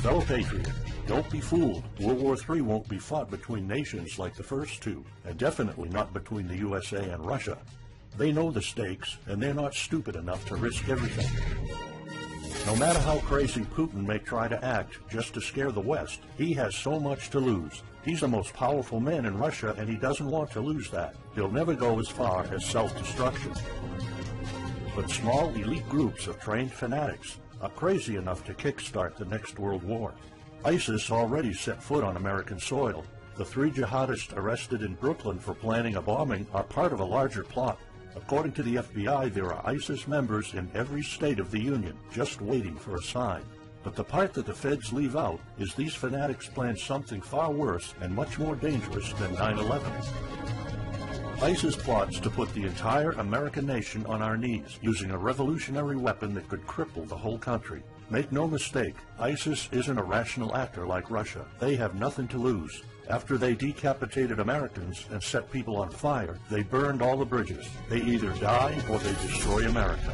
Fellow patriot, don't be fooled. World War III won't be fought between nations like the first two, and definitely not between the USA and Russia. They know the stakes, and they're not stupid enough to risk everything. No matter how crazy Putin may try to act just to scare the West, he has so much to lose. He's the most powerful man in Russia, and he doesn't want to lose that. He'll never go as far as self-destruction. But small elite groups of trained fanatics are crazy enough to kickstart the next world war. ISIS already set foot on American soil. The 3 jihadists arrested in Brooklyn for planning a bombing are part of a larger plot. According to the FBI, there are ISIS members in every state of the Union, just waiting for a sign. But the part that the feds leave out is these fanatics plan something far worse and much more dangerous than 9/11. ISIS plots to put the entire American nation on our knees, using a revolutionary weapon that could cripple the whole country. Make no mistake, ISIS isn't a rational actor like Russia. They have nothing to lose. After they decapitated Americans and set people on fire, they burned all the bridges. They either die or they destroy America.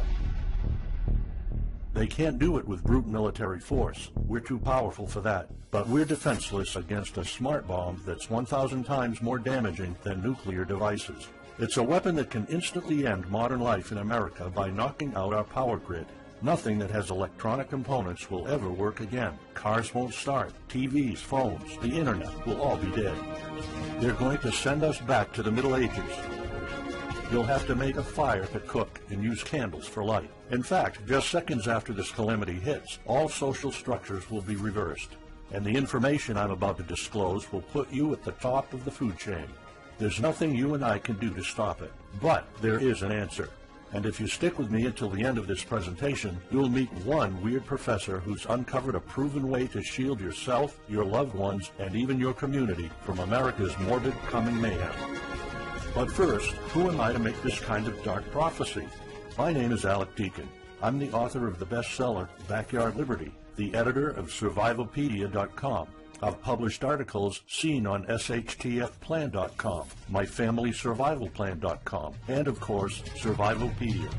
They can't do it with brute military force. We're too powerful for that. But we're defenseless against a smart bomb that's 1,000 times more damaging than nuclear devices. It's a weapon that can instantly end modern life in America by knocking out our power grid. Nothing that has electronic components will ever work again. Cars won't start. TVs, phones, the internet will all be dead. They're going to send us back to the Middle Ages. You'll have to make a fire to cook and use candles for light. In fact, just seconds after this calamity hits, all social structures will be reversed. And the information I'm about to disclose will put you at the top of the food chain. There's nothing you and I can do to stop it. But there is an answer. And if you stick with me until the end of this presentation, you'll meet one weird professor who's uncovered a proven way to shield yourself, your loved ones, and even your community from America's morbid coming mayhem. But first, who am I to make this kind of dark prophecy? My name is Alec Deacon. I'm the author of the bestseller, Backyard Liberty, the editor of survivalpedia.com. I've published articles seen on shtfplan.com, myfamilysurvivalplan.com, and of course, Survivalpedia.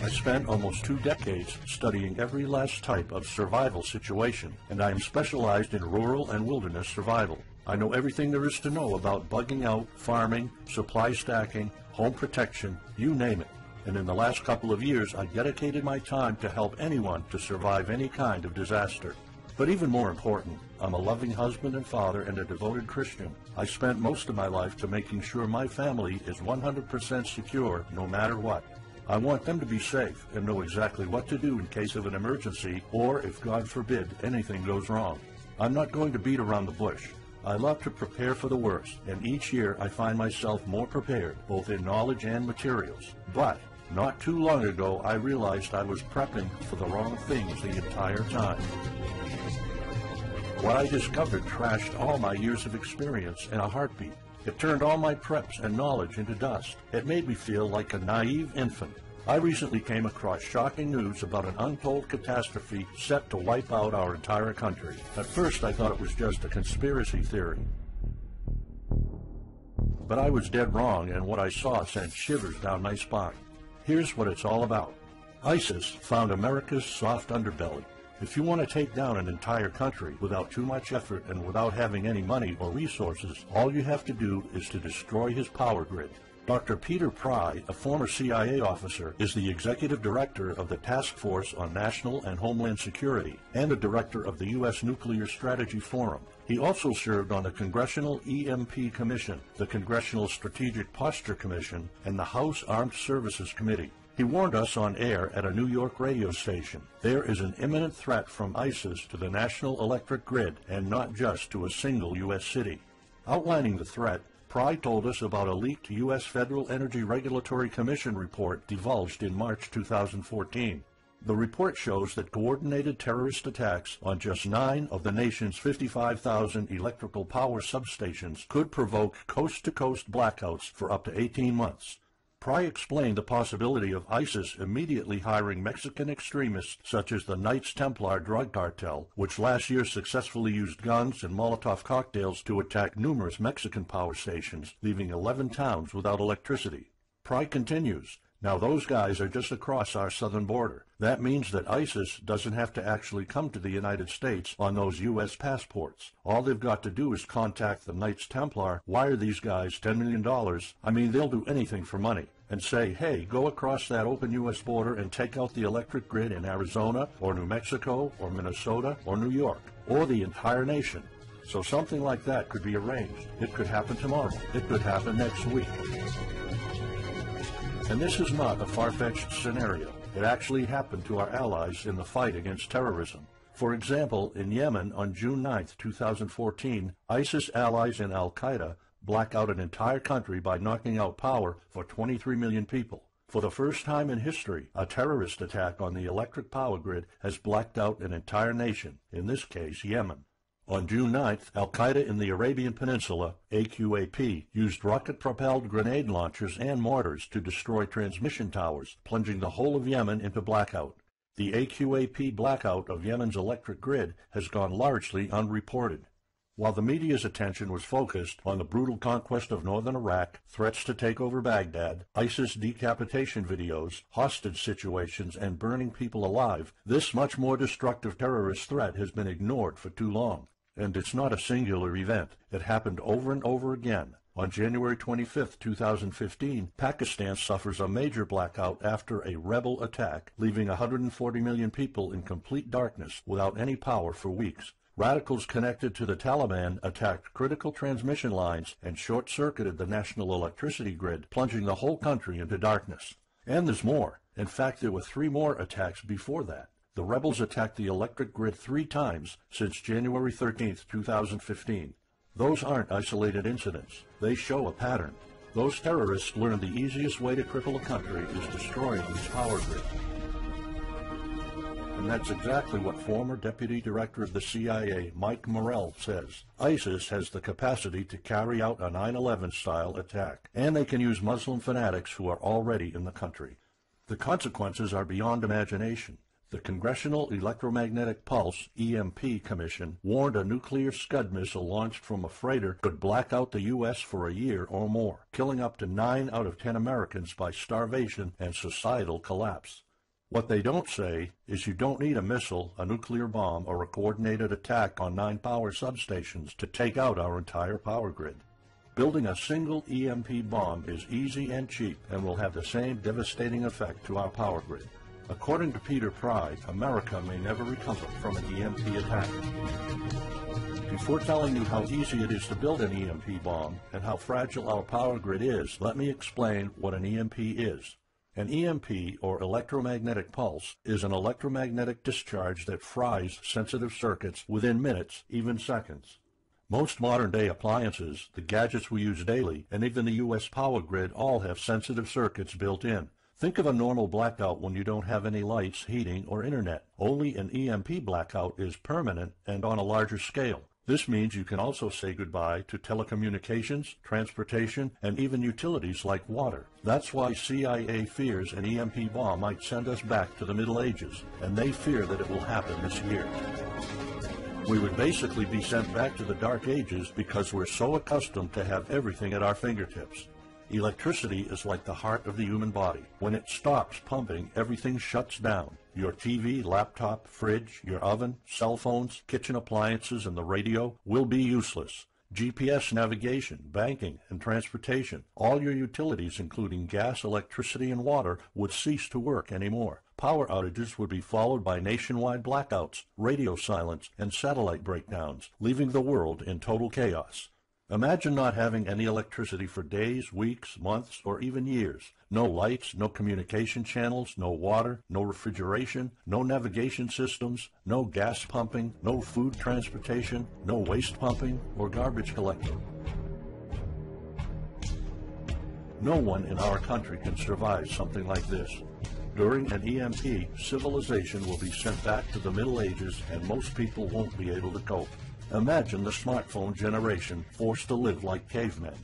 I spent almost 2 decades studying every last type of survival situation, and I am specialized in rural and wilderness survival. I know everything there is to know about bugging out, farming, supply stacking, home protection, you name it. And in the last couple of years, I dedicated my time to help anyone to survive any kind of disaster. But even more important, I'm a loving husband and father and a devoted Christian. I spent most of my life to making sure my family is 100% secure no matter what. I want them to be safe and know exactly what to do in case of an emergency or, if God forbid, anything goes wrong. I'm not going to beat around the bush. I love to prepare for the worst, and each year I find myself more prepared, both in knowledge and materials. But not too long ago, I realized I was prepping for the wrong things the entire time. What I discovered trashed all my years of experience in a heartbeat. It turned all my preps and knowledge into dust. It made me feel like a naive infant. I recently came across shocking news about an untold catastrophe set to wipe out our entire country. At first, I thought it was just a conspiracy theory. But I was dead wrong, and what I saw sent shivers down my spine. Here's what it's all about. ISIS found America's soft underbelly. If you want to take down an entire country without too much effort and without having any money or resources, all you have to do is to destroy his power grid. Dr. Peter Pry, a former CIA officer, is the executive director of the Task Force on National and Homeland Security and the director of the U.S. Nuclear Strategy Forum. He also served on the Congressional EMP Commission, the Congressional Strategic Posture Commission, and the House Armed Services Committee. He warned us on air at a New York radio station. There is an imminent threat from ISIS to the national electric grid, and not just to a single U.S. city. Outlining the threat, Pry told us about a leaked U.S. Federal Energy Regulatory Commission report divulged in March 2014. The report shows that coordinated terrorist attacks on just 9 of the nation's 55,000 electrical power substations could provoke coast-to-coast blackouts for up to 18 months. Pry explained the possibility of ISIS immediately hiring Mexican extremists such as the Knights Templar drug cartel, which last year successfully used guns and Molotov cocktails to attack numerous Mexican power stations, leaving 11 towns without electricity. Pry continues, Now those guys are just across our southern border. That means that ISIS doesn't have to actually come to the United States on those U.S. passports. All they've got to do is contact the Knights Templar, wire these guys $10 million, I mean they'll do anything for money, and say, hey, go across that open U.S. border and take out the electric grid in Arizona or New Mexico or Minnesota or New York, or the entire nation. So something like that could be arranged. It could happen tomorrow. It could happen next week. And this is not a far-fetched scenario. It actually happened to our allies in the fight against terrorism. For example, in Yemen on June 9, 2014, ISIS allies in al-Qaeda black out an entire country by knocking out power for 23 million people. For the first time in history, a terrorist attack on the electric power grid has blacked out an entire nation, in this case Yemen. On June 9th, al-Qaeda in the Arabian Peninsula, AQAP, used rocket-propelled grenade launchers and mortars to destroy transmission towers, plunging the whole of Yemen into blackout. The AQAP blackout of Yemen's electric grid has gone largely unreported. While the media's attention was focused on the brutal conquest of northern Iraq, threats to take over Baghdad, ISIS decapitation videos, hostage situations, and burning people alive, this much more destructive terrorist threat has been ignored for too long. And it's not a singular event. It happened over and over again. On January 25, 2015, Pakistan suffers a major blackout after a rebel attack, leaving 140 million people in complete darkness without any power for weeks. Radicals connected to the Taliban attacked critical transmission lines and short-circuited the national electricity grid, plunging the whole country into darkness. And there's more. In fact, there were 3 more attacks before that. The rebels attacked the electric grid 3 times since January 13, 2015. Those aren't isolated incidents. They show a pattern. Those terrorists learned the easiest way to cripple a country is destroying its power grid. And that's exactly what former Deputy Director of the CIA, Mike Morrell, says. ISIS has the capacity to carry out a 9/11-style attack, and they can use Muslim fanatics who are already in the country. The consequences are beyond imagination. The Congressional Electromagnetic Pulse, EMP, Commission warned a nuclear Scud missile launched from a freighter could black out the U.S. for a year or more, killing up to 9 out of 10 Americans by starvation and societal collapse. What they don't say is you don't need a missile, a nuclear bomb, or a coordinated attack on 9 power substations to take out our entire power grid. Building a single EMP bomb is easy and cheap and will have the same devastating effect to our power grid. According to Peter Pry, America may never recover from an EMP attack. Before telling you how easy it is to build an EMP bomb and how fragile our power grid is, let me explain what an EMP is. An EMP, or electromagnetic pulse, is an electromagnetic discharge that fries sensitive circuits within minutes, even seconds. Most modern-day appliances, the gadgets we use daily, and even the U.S. power grid all have sensitive circuits built in. Think of a normal blackout when you don't have any lights, heating, or internet. Only an EMP blackout is permanent and on a larger scale. This means you can also say goodbye to telecommunications, transportation, and even utilities like water. That's why CIA fears an EMP bomb might send us back to the Middle Ages, and they fear that it will happen this year. We would basically be sent back to the Dark Ages because we're so accustomed to have everything at our fingertips. Electricity is like the heart of the human body. When it stops pumping, everything shuts down. Your TV, laptop, fridge, your oven, cell phones, kitchen appliances, and the radio will be useless. GPS navigation, banking, and transportation, all your utilities, including gas, electricity, and water, would cease to work anymore. Power outages would be followed by nationwide blackouts, radio silence, and satellite breakdowns, leaving the world in total chaos. Imagine not having any electricity for days, weeks, months, or even years. No lights, no communication channels, no water, no refrigeration, no navigation systems, no gas pumping, no food transportation, no waste pumping, or garbage collecting. No one in our country can survive something like this. During an EMP, civilization will be sent back to the Middle Ages and most people won't be able to cope. Imagine the smartphone generation forced to live like cavemen.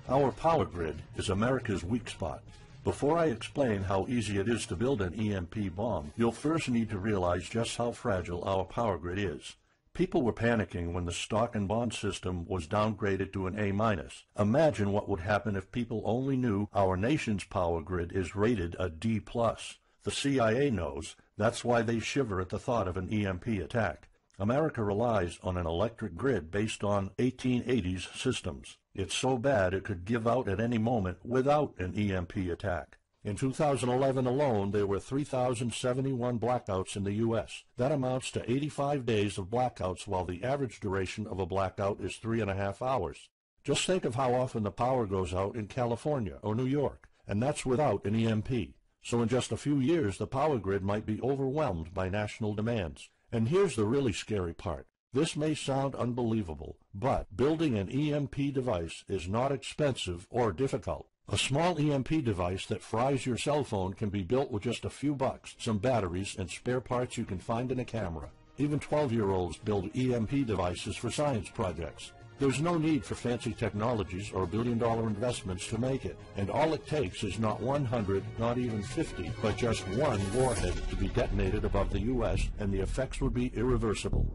Our power grid is America's weak spot. Before I explain how easy it is to build an EMP bomb, you'll first need to realize just how fragile our power grid is. People were panicking when the stock and bond system was downgraded to an A-. Imagine what would happen if people only knew our nation's power grid is rated a D+. The CIA knows. That's why they shiver at the thought of an EMP attack. America relies on an electric grid based on 1880s systems. It's so bad it could give out at any moment without an EMP attack. In 2011 alone, there were 3,071 blackouts in the U.S. That amounts to 85 days of blackouts, while the average duration of a blackout is 3.5 hours. Just think of how often the power goes out in California or New York, and that's without an EMP. So in just a few years, the power grid might be overwhelmed by national demands. And here's the really scary part. This may sound unbelievable, but building an EMP device is not expensive or difficult. A small EMP device that fries your cell phone can be built with just a few bucks, some batteries, and spare parts you can find in a camera. Even 12-year-olds build EMP devices for science projects. There's no need for fancy technologies or billion-dollar investments to make it, and all it takes is not 100, not even 50, but just one warhead to be detonated above the U.S., and the effects would be irreversible.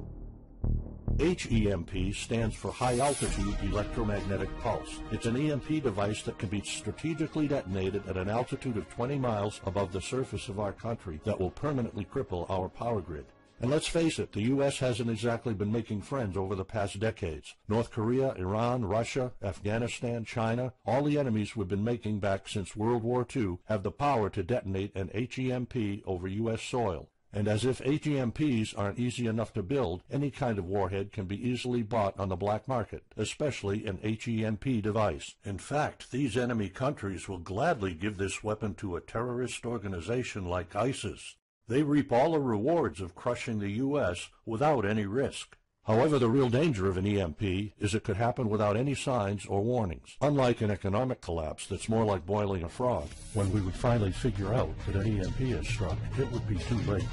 HEMP stands for High Altitude Electromagnetic Pulse. It's an EMP device that can be strategically detonated at an altitude of 20 miles above the surface of our country that will permanently cripple our power grid. And let's face it, the U.S. hasn't exactly been making friends over the past decades. North Korea, Iran, Russia, Afghanistan, China, all the enemies we've been making back since World War II have the power to detonate an HEMP over U.S. soil. And as if HEMPs aren't easy enough to build, any kind of warhead can be easily bought on the black market, especially an HEMP device. In fact, these enemy countries will gladly give this weapon to a terrorist organization like ISIS. They reap all the rewards of crushing the U.S. without any risk. However, the real danger of an EMP is it could happen without any signs or warnings. Unlike an economic collapse that's more like boiling a frog, when we would finally figure out that an EMP has struck, it would be too late.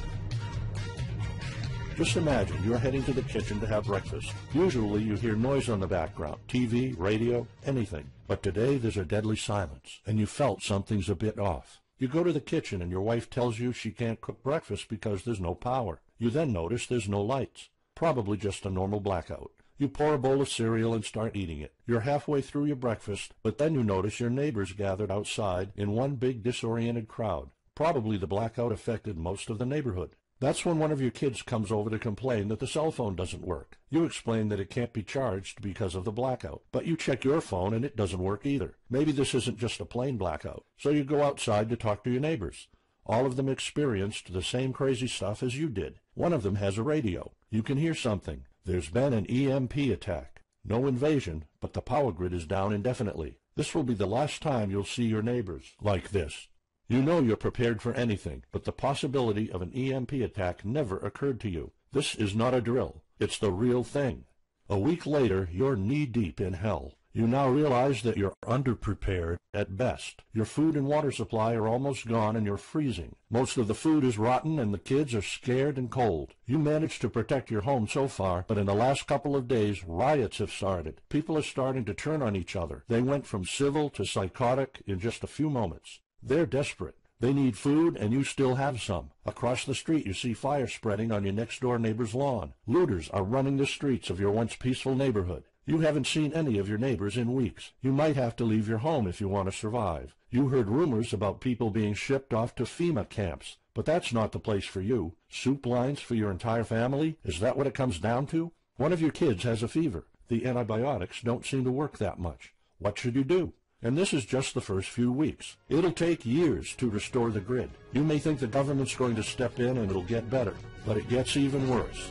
Just imagine you're heading to the kitchen to have breakfast. Usually you hear noise on the background, TV, radio, anything. But today there's a deadly silence, and you felt something's a bit off. You go to the kitchen and your wife tells you she can't cook breakfast because there's no power. You then notice there's no lights. Probably just a normal blackout. You pour a bowl of cereal and start eating it. You're halfway through your breakfast, but then you notice your neighbors gathered outside in one big disoriented crowd. Probably the blackout affected most of the neighborhood. That's when one of your kids comes over to complain that the cell phone doesn't work. You explain that it can't be charged because of the blackout, but you check your phone and it doesn't work either. Maybe this isn't just a plain blackout, so you go outside to talk to your neighbors. All of them experienced the same crazy stuff as you did. One of them has a radio. You can hear something. There's been an EMP attack. No invasion, but the power grid is down indefinitely. This will be the last time you'll see your neighbors like this. You know you're prepared for anything, but the possibility of an EMP attack never occurred to you. This is not a drill. It's the real thing. A week later, you're knee-deep in hell. You now realize that you're underprepared at best. Your food and water supply are almost gone and you're freezing. Most of the food is rotten and the kids are scared and cold. You managed to protect your home so far, but in the last couple of days, riots have started. People are starting to turn on each other. They went from civil to psychotic in just a few moments. They're desperate. They need food, and you still have some. Across the street, you see fire spreading on your next-door neighbor's lawn. Looters are running the streets of your once peaceful neighborhood. You haven't seen any of your neighbors in weeks. You might have to leave your home if you want to survive. You heard rumors about people being shipped off to FEMA camps, but that's not the place for you. Soup lines for your entire family? Is that what it comes down to? One of your kids has a fever. The antibiotics don't seem to work that much. What should you do? And this is just the first few weeks. It'll take years to restore the grid. You may think the government's going to step in and it'll get better, but it gets even worse.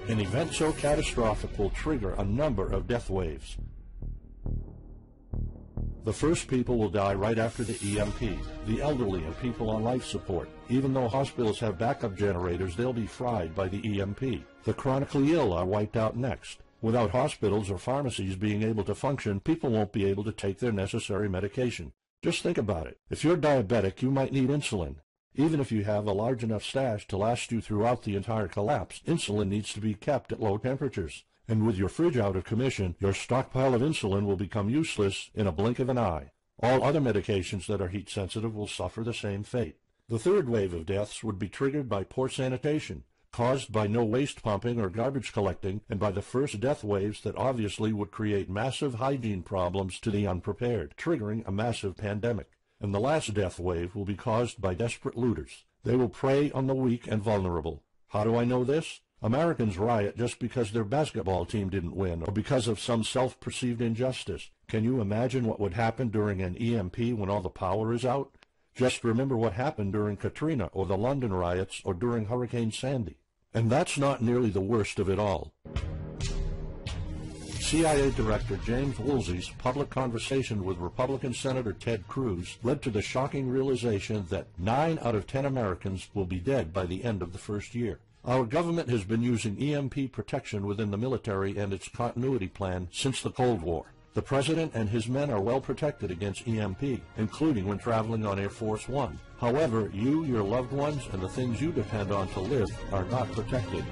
An event so catastrophic will trigger a number of death waves. The first people will die right after the EMP, the elderly and people on life support. Even though hospitals have backup generators, they'll be fried by the EMP. The chronically ill are wiped out next. Without hospitals or pharmacies being able to function, people won't be able to take their necessary medication. Just think about it. If you're diabetic, you might need insulin. Even if you have a large enough stash to last you throughout the entire collapse, insulin needs to be kept at low temperatures. And with your fridge out of commission, your stockpile of insulin will become useless in a blink of an eye. All other medications that are heat sensitive will suffer the same fate. The third wave of deaths would be triggered by poor sanitation. caused by no waste pumping or garbage collecting, and by the first death waves that obviously would create massive hygiene problems to the unprepared, triggering a massive pandemic. And the last death wave will be caused by desperate looters. They will prey on the weak and vulnerable. How do I know this? Americans riot just because their basketball team didn't win, or because of some self-perceived injustice. Can you imagine what would happen during an EMP when all the power is out? Just remember what happened during Katrina, or the London riots, or during Hurricane Sandy. And that's not nearly the worst of it all. CIA Director James Woolsey's public conversation with Republican Senator Ted Cruz led to the shocking realization that 9 out of 10 Americans will be dead by the end of the first year. Our government has been using EMP protection within the military and its continuity plan since the Cold War. The President and his men are well protected against EMP, including when traveling on Air Force One. However, you, your loved ones, and the things you depend on to live are not protected.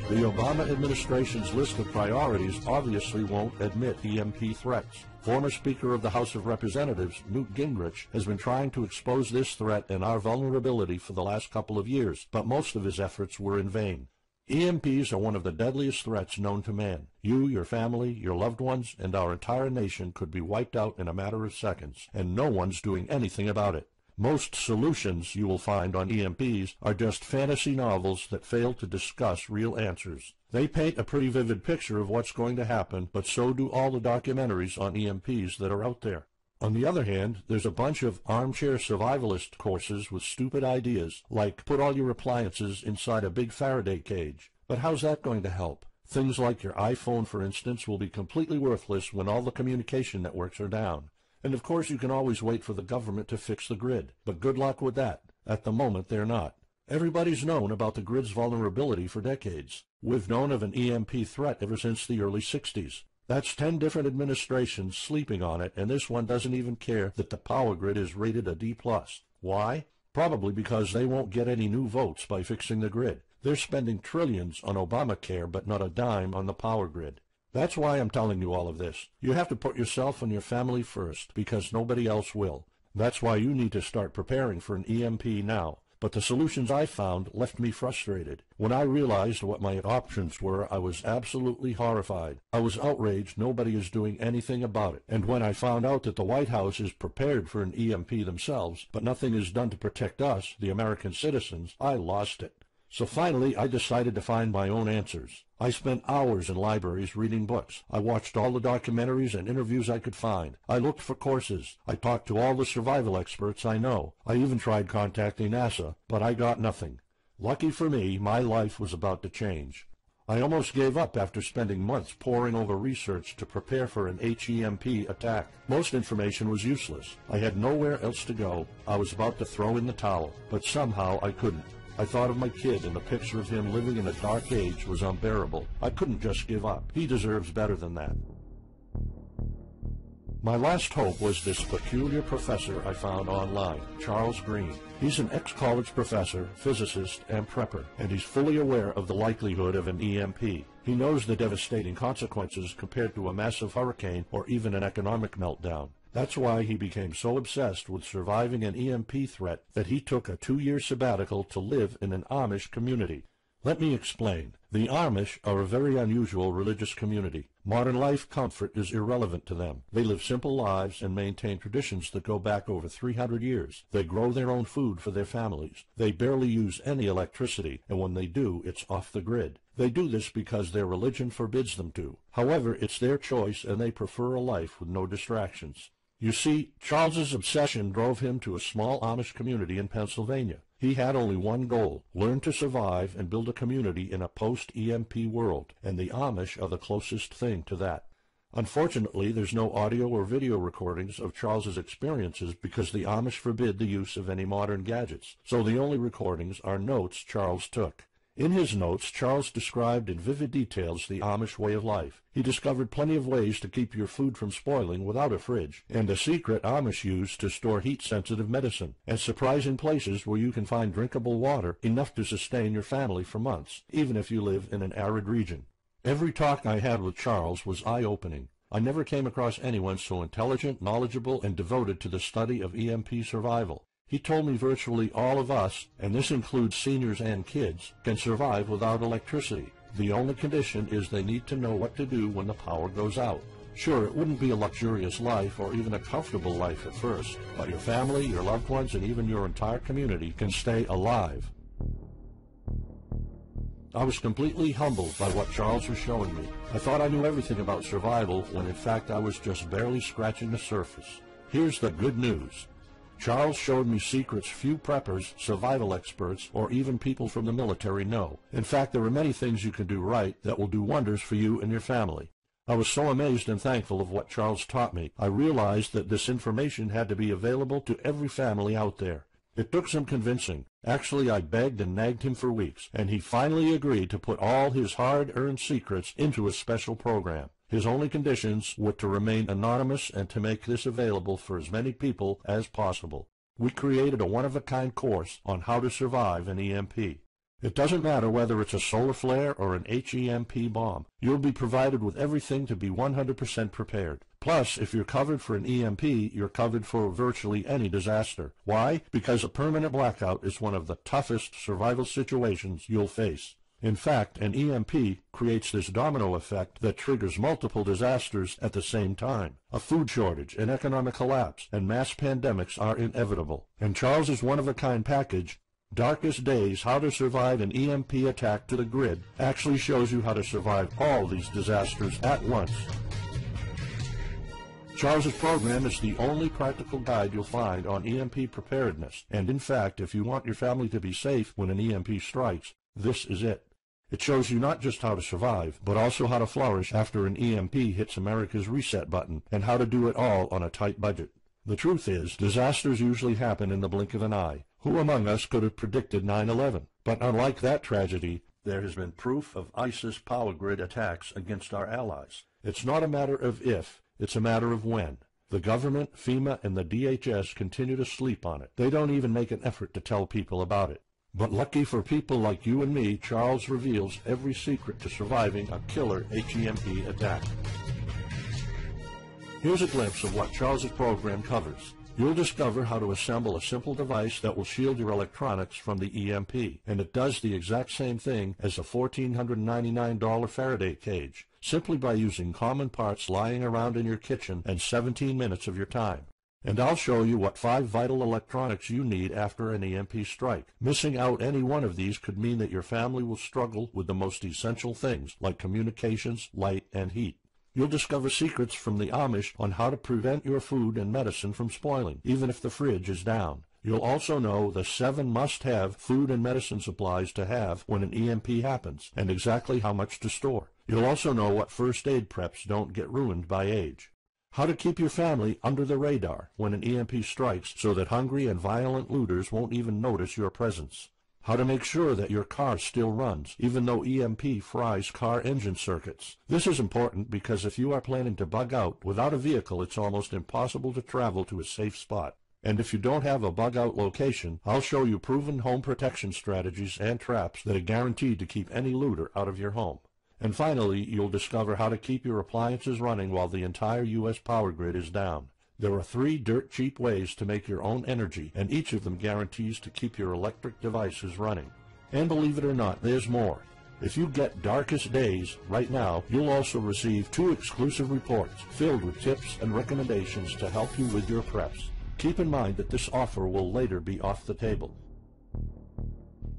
The Obama administration's list of priorities obviously won't admit EMP threats. Former Speaker of the House of Representatives, Newt Gingrich, has been trying to expose this threat and our vulnerability for the last couple of years, but most of his efforts were in vain. EMPs are one of the deadliest threats known to man. You, your family, your loved ones, and our entire nation could be wiped out in a matter of seconds, and no one's doing anything about it. Most solutions you will find on EMPs are just fantasy novels that fail to discuss real answers. They paint a pretty vivid picture of what's going to happen, but so do all the documentaries on EMPs that are out there. On the other hand, there's a bunch of armchair survivalist courses with stupid ideas, like put all your appliances inside a big Faraday cage. But how's that going to help? Things like your iPhone, for instance, will be completely worthless when all the communication networks are down. And of course you can always wait for the government to fix the grid, but good luck with that. At the moment they're not. Everybody's known about the grid's vulnerability for decades. We've known of an EMP threat ever since the early 60s. That's 10 different administrations sleeping on it, and this one doesn't even care that the power grid is rated a D+. Why? Probably because they won't get any new votes by fixing the grid. They're spending trillions on Obamacare, but not a dime on the power grid. That's why I'm telling you all of this. You have to put yourself and your family first, because nobody else will. That's why you need to start preparing for an EMP now. But the solutions I found left me frustrated. When I realized what my options were, I was absolutely horrified. I was outraged nobody is doing anything about it. And when I found out that the White House is prepared for an EMP themselves, but nothing is done to protect us, the American citizens, I lost it. So finally, I decided to find my own answers. I spent hours in libraries reading books. I watched all the documentaries and interviews I could find. I looked for courses. I talked to all the survival experts I know. I even tried contacting NASA, but I got nothing. Lucky for me, my life was about to change. I almost gave up after spending months poring over research to prepare for an HEMP attack. Most information was useless. I had nowhere else to go. I was about to throw in the towel, but somehow I couldn't. I thought of my kid, and the picture of him living in a dark age was unbearable. I couldn't just give up. He deserves better than that. My last hope was this peculiar professor I found online, Charles Green. He's an ex-college professor, physicist, and prepper, and he's fully aware of the likelihood of an EMP. He knows the devastating consequences compared to a massive hurricane or even an economic meltdown. That's why he became so obsessed with surviving an EMP threat that he took a 2-year sabbatical to live in an Amish community. Let me explain. The Amish are a very unusual religious community. Modern life comfort is irrelevant to them. They live simple lives and maintain traditions that go back over 300 years. They grow their own food for their families. They barely use any electricity, and when they do, it's off the grid. They do this because their religion forbids them to. However, it's their choice, and they prefer a life with no distractions. You see, Charles's obsession drove him to a small Amish community in Pennsylvania. He had only one goal: learn to survive and build a community in a post-EMP world, and the Amish are the closest thing to that. Unfortunately, there's no audio or video recordings of Charles's experiences because the Amish forbid the use of any modern gadgets, so the only recordings are notes Charles took. In his notes, Charles described in vivid details the Amish way of life. He discovered plenty of ways to keep your food from spoiling without a fridge, and a secret Amish use to store heat-sensitive medicine, and surprising places where you can find drinkable water enough to sustain your family for months, even if you live in an arid region. Every talk I had with Charles was eye-opening. I never came across anyone so intelligent, knowledgeable, and devoted to the study of EMP survival. He told me virtually all of us, and this includes seniors and kids, can survive without electricity. The only condition is they need to know what to do when the power goes out. Sure, it wouldn't be a luxurious life or even a comfortable life at first, but your family, your loved ones, and even your entire community can stay alive. I was completely humbled by what Charles was showing me. I thought I knew everything about survival when in fact I was just barely scratching the surface. Here's the good news. Charles showed me secrets few preppers, survival experts, or even people from the military know. In fact, there are many things you can do right that will do wonders for you and your family. I was so amazed and thankful of what Charles taught me. I realized that this information had to be available to every family out there. It took some convincing. Actually, I begged and nagged him for weeks, and he finally agreed to put all his hard-earned secrets into a special program. His only conditions were to remain anonymous and to make this available for as many people as possible. We created a one-of-a-kind course on how to survive an EMP. It doesn't matter whether it's a solar flare or an HEMP bomb. You'll be provided with everything to be 100% prepared. Plus, if you're covered for an EMP, you're covered for virtually any disaster. Why? Because a permanent blackout is one of the toughest survival situations you'll face. In fact, an EMP creates this domino effect that triggers multiple disasters at the same time. A food shortage, an economic collapse, and mass pandemics are inevitable. And Charles's one-of-a-kind package, Darkest Days, How to Survive an EMP Attack to the Grid, actually shows you how to survive all these disasters at once. Charles's program is the only practical guide you'll find on EMP preparedness, and in fact, if you want your family to be safe when an EMP strikes, this is it. It shows you not just how to survive, but also how to flourish after an EMP hits America's reset button, and how to do it all on a tight budget. The truth is, disasters usually happen in the blink of an eye. Who among us could have predicted 9/11? But unlike that tragedy, there has been proof of ISIS power grid attacks against our allies. It's not a matter of if, it's a matter of when. The government, FEMA, and the DHS continue to sleep on it. They don't even make an effort to tell people about it. But lucky for people like you and me, Charles reveals every secret to surviving a killer HEMP attack. Here's a glimpse of what Charles's program covers. You'll discover how to assemble a simple device that will shield your electronics from the EMP, and it does the exact same thing as a $1,499 Faraday cage, simply by using common parts lying around in your kitchen and 17 minutes of your time. And I'll show you what 5 vital electronics you need after an EMP strike. Missing out any one of these could mean that your family will struggle with the most essential things like communications, light, and heat. You'll discover secrets from the Amish on how to prevent your food and medicine from spoiling, even if the fridge is down. You'll also know the 7 must-have food and medicine supplies to have when an EMP happens, and exactly how much to store. You'll also know what first aid preps don't get ruined by age. How to keep your family under the radar when an EMP strikes so that hungry and violent looters won't even notice your presence. How to make sure that your car still runs, even though EMP fries car engine circuits. This is important because if you are planning to bug out, without a vehicle it's almost impossible to travel to a safe spot. And if you don't have a bug-out location, I'll show you proven home protection strategies and traps that are guaranteed to keep any looter out of your home. And finally, you'll discover how to keep your appliances running while the entire U.S. power grid is down. There are 3 dirt-cheap ways to make your own energy, and each of them guarantees to keep your electric devices running. And believe it or not, there's more. If you get Darkest Days right now, you'll also receive 2 exclusive reports filled with tips and recommendations to help you with your preps. Keep in mind that this offer will later be off the table.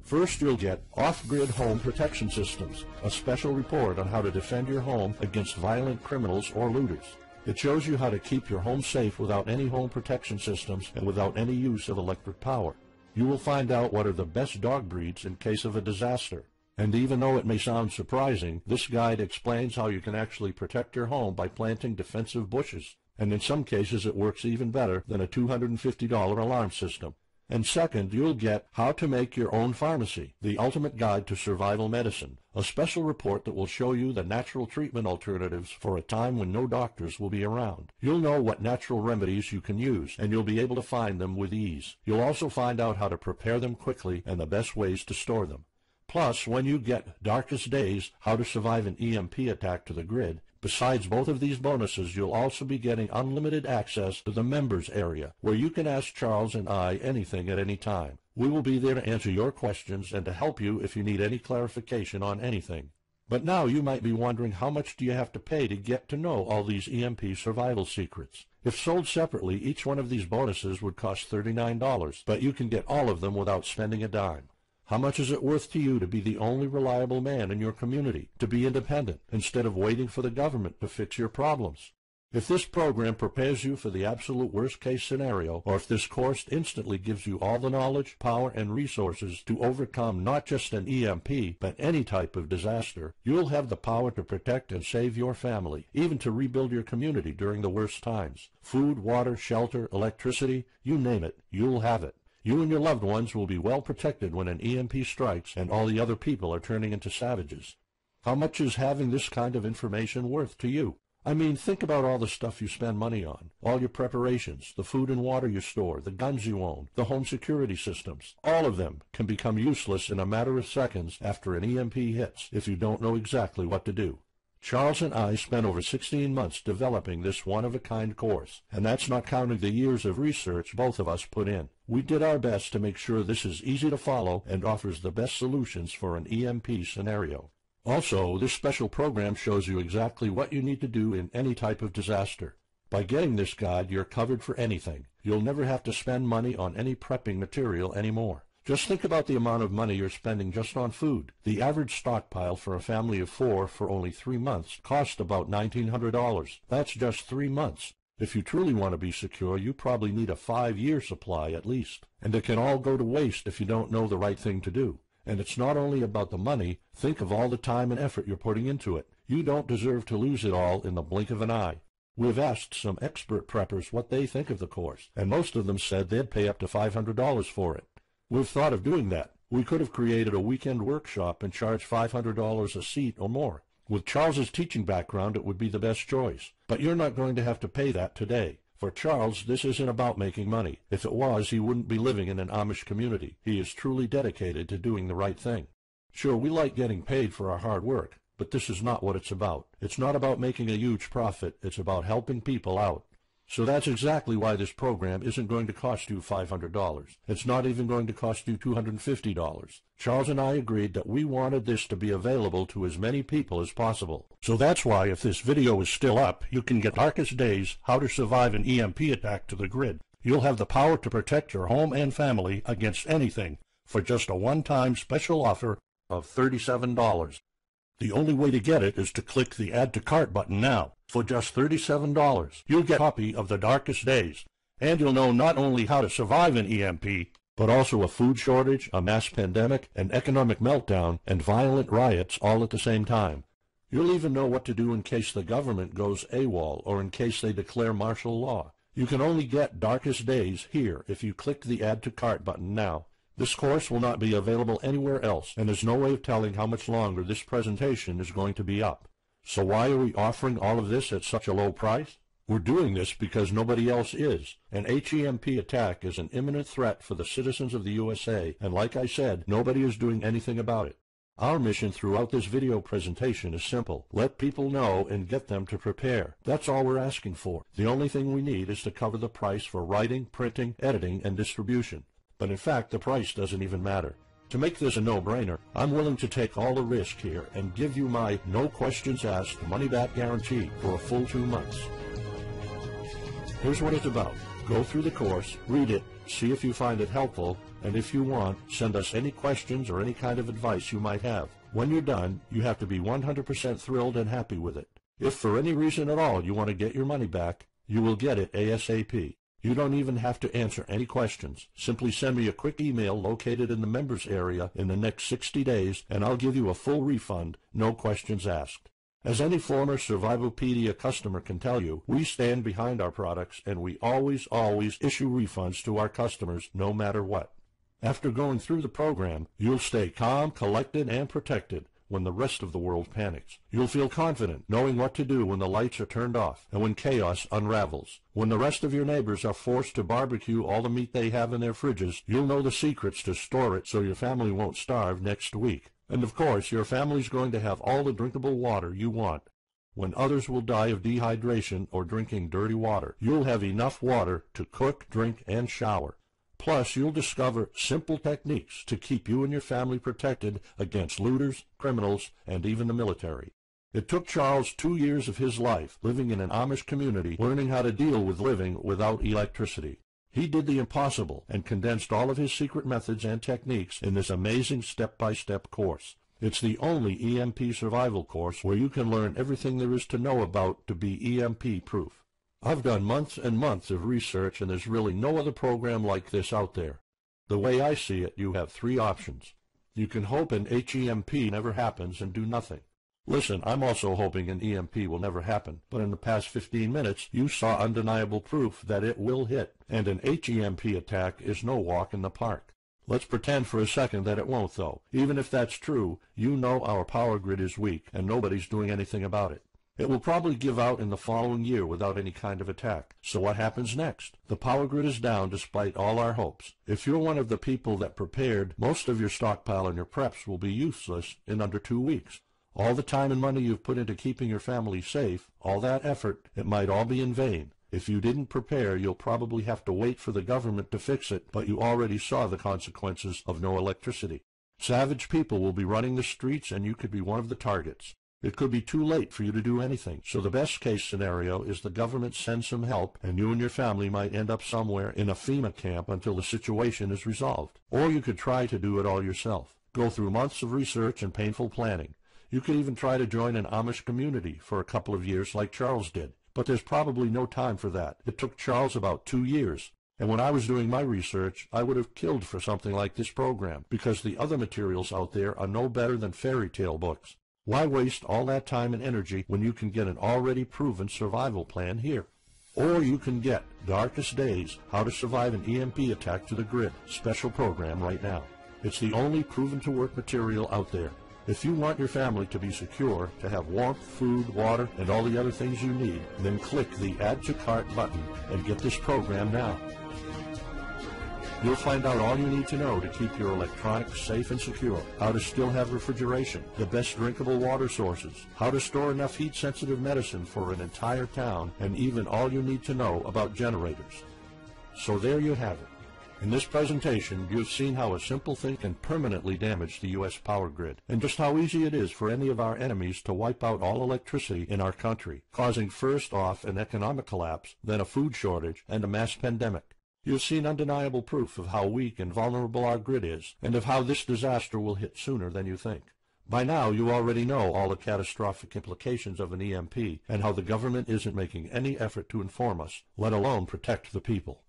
First, you'll get Off-Grid Home Protection Systems, a special report on how to defend your home against violent criminals or looters. It shows you how to keep your home safe without any home protection systems and without any use of electric power. You will find out what are the best dog breeds in case of a disaster. And even though it may sound surprising, this guide explains how you can actually protect your home by planting defensive bushes. And in some cases it works even better than a $250 alarm system. And second, you'll get How to Make Your Own Pharmacy, the ultimate guide to survival medicine, a special report that will show you the natural treatment alternatives for a time when no doctors will be around. You'll know what natural remedies you can use, and you'll be able to find them with ease. You'll also find out how to prepare them quickly and the best ways to store them. Plus, when you get Darkest Days, How to Survive an EMP Attack to the Grid, Besides both of these bonuses, you'll also be getting unlimited access to the members area, where you can ask Charles and I anything at any time. We will be there to answer your questions and to help you if you need any clarification on anything. But now you might be wondering, how much do you have to pay to get to know all these EMP survival secrets? If sold separately, each one of these bonuses would cost $39, but you can get all of them without spending a dime. How much is it worth to you to be the only reliable man in your community, to be independent, instead of waiting for the government to fix your problems? If this program prepares you for the absolute worst-case scenario, or if this course instantly gives you all the knowledge, power, and resources to overcome not just an EMP, but any type of disaster, you'll have the power to protect and save your family, even to rebuild your community during the worst times. Food, water, shelter, electricity, you name it, you'll have it. You and your loved ones will be well protected when an EMP strikes and all the other people are turning into savages. How much is having this kind of information worth to you? I mean, think about all the stuff you spend money on, all your preparations, the food and water you store, the guns you own, the home security systems. All of them can become useless in a matter of seconds after an EMP hits if you don't know exactly what to do. Charles and I spent over 16 months developing this one-of-a-kind course, and that's not counting the years of research both of us put in. We did our best to make sure this is easy to follow and offers the best solutions for an EMP scenario. Also, this special program shows you exactly what you need to do in any type of disaster. By getting this guide, you're covered for anything. You'll never have to spend money on any prepping material anymore. Just think about the amount of money you're spending just on food. The average stockpile for a family of 4 for only 3 months costs about $1,900. That's just 3 months. If you truly want to be secure, you probably need a 5-year supply at least. And it can all go to waste if you don't know the right thing to do. And it's not only about the money. Think of all the time and effort you're putting into it. You don't deserve to lose it all in the blink of an eye. We've asked some expert preppers what they think of the course, and most of them said they'd pay up to $500 for it. We've thought of doing that. We could have created a weekend workshop and charged $500 a seat or more. With Charles's teaching background, it would be the best choice. But you're not going to have to pay that today. For Charles, this isn't about making money. If it was, he wouldn't be living in an Amish community. He is truly dedicated to doing the right thing. Sure, we like getting paid for our hard work, but this is not what it's about. It's not about making a huge profit. It's about helping people out. So that's exactly why this program isn't going to cost you $500. It's not even going to cost you $250. Charles and I agreed that we wanted this to be available to as many people as possible. So that's why, if this video is still up, you can get Darkest Days, How to Survive an EMP Attack to the grid. You'll have the power to protect your home and family against anything for just a one-time special offer of $37. The only way to get it is to click the Add to Cart button now. For just $37, you'll get a copy of The Darkest Days, and you'll know not only how to survive an EMP, but also a food shortage, a mass pandemic, an economic meltdown, and violent riots all at the same time. You'll even know what to do in case the government goes AWOL or in case they declare martial law. You can only get Darkest Days here if you click the Add to Cart button now. This course will not be available anywhere else, and there's no way of telling how much longer this presentation is going to be up. So why are we offering all of this at such a low price? We're doing this because nobody else is. An HEMP attack is an imminent threat for the citizens of the USA, and like I said, nobody is doing anything about it. Our mission throughout this video presentation is simple. Let people know and get them to prepare. That's all we're asking for. The only thing we need is to cover the price for writing, printing, editing, and distribution. But in fact, the price doesn't even matter. To make this a no-brainer, I'm willing to take all the risk here and give you my no questions asked money-back guarantee for a full 2 months. Here's what it's about. Go through the course, read it, see if you find it helpful, and if you want, send us any questions or any kind of advice you might have. When you're done, you have to be 100% thrilled and happy with it. If for any reason at all you want to get your money back, you will get it ASAP. You don't even have to answer any questions. Simply send me a quick email located in the members area in the next 60 days, and I'll give you a full refund, no questions asked. As any former Survivalpedia customer can tell you, we stand behind our products, and we always issue refunds to our customers no matter what. After going through the program, you'll stay calm, collected, and protected when the rest of the world panics. You'll feel confident knowing what to do when the lights are turned off and when chaos unravels. When the rest of your neighbors are forced to barbecue all the meat they have in their fridges, you'll know the secrets to store it so your family won't starve next week. And of course, your family's going to have all the drinkable water you want. When others will die of dehydration or drinking dirty water, you'll have enough water to cook, drink, and shower. Plus, you'll discover simple techniques to keep you and your family protected against looters, criminals, and even the military. It took Charles 2 years of his life living in an Amish community learning how to deal with living without electricity. He did the impossible and condensed all of his secret methods and techniques in this amazing step-by-step course. It's the only EMP survival course where you can learn everything there is to know about to be EMP-proof. I've done months and months of research, and there's really no other program like this out there. The way I see it, you have 3 options. You can hope an HEMP never happens and do nothing. Listen, I'm also hoping an EMP will never happen, but in the past 15 minutes, you saw undeniable proof that it will hit, and an HEMP attack is no walk in the park. Let's pretend for a second that it won't, though. Even if that's true, you know our power grid is weak, and nobody's doing anything about it. It will probably give out in the following year without any kind of attack. So what happens next? The power grid is down despite all our hopes. If you're one of the people that prepared, most of your stockpile and your preps will be useless in under 2 weeks. All the time and money you've put into keeping your family safe, all that effort, it might all be in vain. If you didn't prepare, you'll probably have to wait for the government to fix it, but you already saw the consequences of no electricity. Savage people will be running the streets, and you could be one of the targets. It could be too late for you to do anything, so the best-case scenario is the government sends some help, and you and your family might end up somewhere in a FEMA camp until the situation is resolved. Or you could try to do it all yourself. Go through months of research and painful planning. You could even try to join an Amish community for a couple of years like Charles did. But there's probably no time for that. It took Charles about 2 years. And when I was doing my research, I would have killed for something like this program, because the other materials out there are no better than fairy tale books. Why waste all that time and energy when you can get an already proven survival plan here? Or you can get Darkest Days, How to Survive an EMP Attack to the Grid special program right now. It's the only proven-to-work material out there. If you want your family to be secure, to have warmth, food, water, and all the other things you need, then click the Add to Cart button and get this program now. You'll find out all you need to know to keep your electronics safe and secure, how to still have refrigeration, the best drinkable water sources, how to store enough heat-sensitive medicine for an entire town, and even all you need to know about generators. So there you have it. In this presentation, you've seen how a simple thing can permanently damage the U.S. power grid, and just how easy it is for any of our enemies to wipe out all electricity in our country, causing first off an economic collapse, then a food shortage, and a mass pandemic. You've seen undeniable proof of how weak and vulnerable our grid is, and of how this disaster will hit sooner than you think. By now, you already know all the catastrophic implications of an EMP, and how the government isn't making any effort to inform us, let alone protect the people.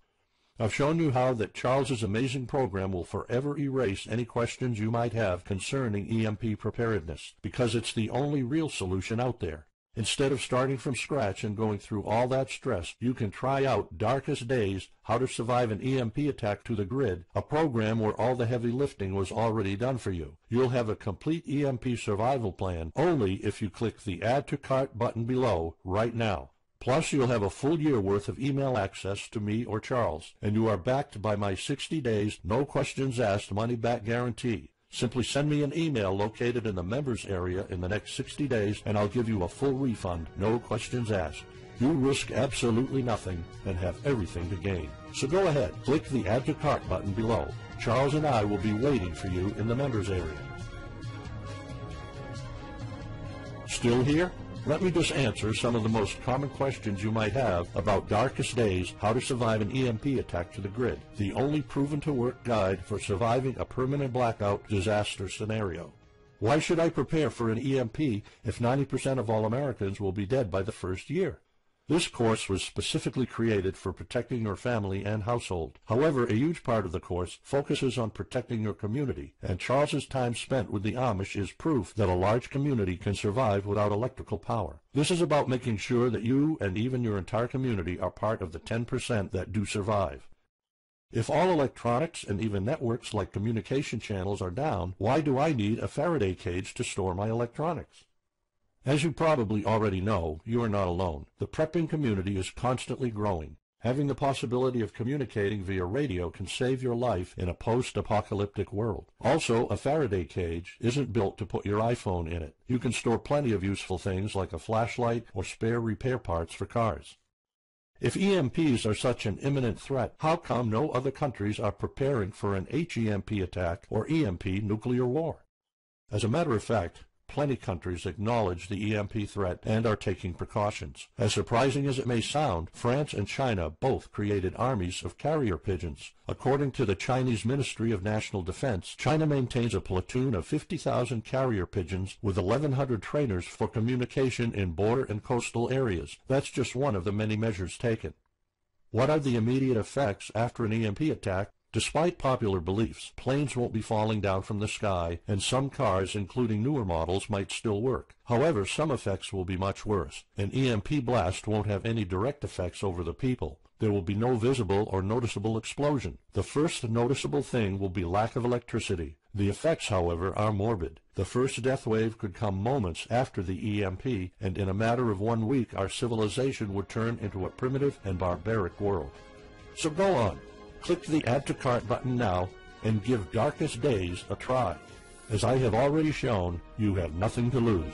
I've shown you how that Charles's amazing program will forever erase any questions you might have concerning EMP preparedness, because it's the only real solution out there. Instead of starting from scratch and going through all that stress, you can try out Darkest Days, How to Survive an EMP Attack to the Grid, a program where all the heavy lifting was already done for you. You'll have a complete EMP survival plan only if you click the Add to Cart button below right now. Plus, you'll have a full year worth of email access to me or Charles, and you are backed by my 60 days, no questions asked money-back guarantee. Simply send me an email located in the members area in the next 60 days, and I'll give you a full refund, no questions asked. You risk absolutely nothing and have everything to gain. So go ahead, click the Add to Cart button below. Charles and I will be waiting for you in the members area. Still here? Let me just answer some of the most common questions you might have about Darkest Days, How to Survive an EMP Attack to the Grid, the only proven-to-work guide for surviving a permanent blackout disaster scenario. Why should I prepare for an EMP if 90% of all Americans will be dead by the first year? This course was specifically created for protecting your family and household. However, a huge part of the course focuses on protecting your community, and Charles's time spent with the Amish is proof that a large community can survive without electrical power. This is about making sure that you and even your entire community are part of the 10% that do survive. If all electronics and even networks like communication channels are down, why do I need a Faraday cage to store my electronics? As you probably already know, you are not alone. The prepping community is constantly growing. Having the possibility of communicating via radio can save your life in a post-apocalyptic world. Also, a Faraday cage isn't built to put your iPhone in it. You can store plenty of useful things like a flashlight or spare repair parts for cars. If EMPs are such an imminent threat, how come no other countries are preparing for an HEMP attack or EMP nuclear war? As a matter of fact, plenty countries acknowledge the EMP threat and are taking precautions. As surprising as it may sound, France and China both created armies of carrier pigeons. According to the Chinese Ministry of National Defense, China maintains a platoon of 50,000 carrier pigeons with 1,100 trainers for communication in border and coastal areas. That's just one of the many measures taken. What are the immediate effects after an EMP attack? Despite popular beliefs, planes won't be falling down from the sky, and some cars, including newer models, might still work. However, some effects will be much worse. An EMP blast won't have any direct effects over the people. There will be no visible or noticeable explosion. The first noticeable thing will be lack of electricity. The effects, however, are morbid. The first death wave could come moments after the EMP, and in a matter of 1 week our civilization would turn into a primitive and barbaric world. So go on. Click the Add to Cart button now and give Darkest Days a try. As I have already shown, you have nothing to lose.